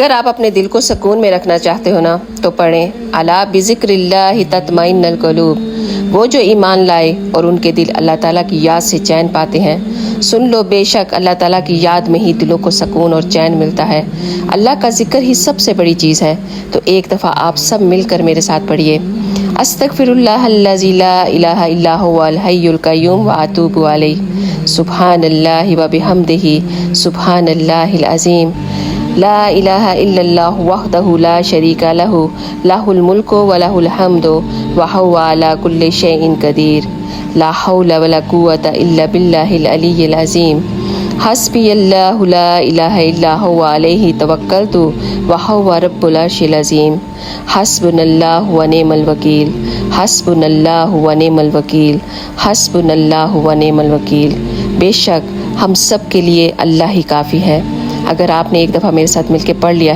اگر آپ اپنے دل کو سکون میں رکھنا چاہتے ہو نا تو پڑھیں الا بذکر اللہ تطمئن القلوب۔ وہ جو ایمان لائے اور ان کے دل اللہ تعالیٰ کی یاد سے چین پاتے ہیں، سن لو بے شک اللہ تعالیٰ کی یاد میں ہی دلوں کو سکون اور چین ملتا ہے۔ اللہ کا ذکر ہی سب سے بڑی چیز ہے۔ تو ایک دفعہ آپ سب مل کر میرے ساتھ پڑھیے استغفر اللہ الذی لا الہ الا هو الحی القیوم واتوب الیہ، سبحان اللہ وبحمدہ، سبحان اللہ العظیم، لا الہ الا اللہ وحدہ لا شریک لہ، لہ الملک ولہ الحمد وہو علی کل شیء قدیر، لا حول ولا قوۃ الا باللہ العلی العظیم، حسبی اللہ لا الہ الا هو علیہ توکلت وہو رب العرش العظیم، حسبنا اللہ ونعم الوکیل، حسبنا اللہ ونعم الوکیل، حسبنا اللہ ونعم الوکیل۔ بے شک ہم سب کے لیے اللہ ہی کافی ہے۔ اگر آپ نے ایک دفعہ میرے ساتھ مل کے پڑھ لیا ہے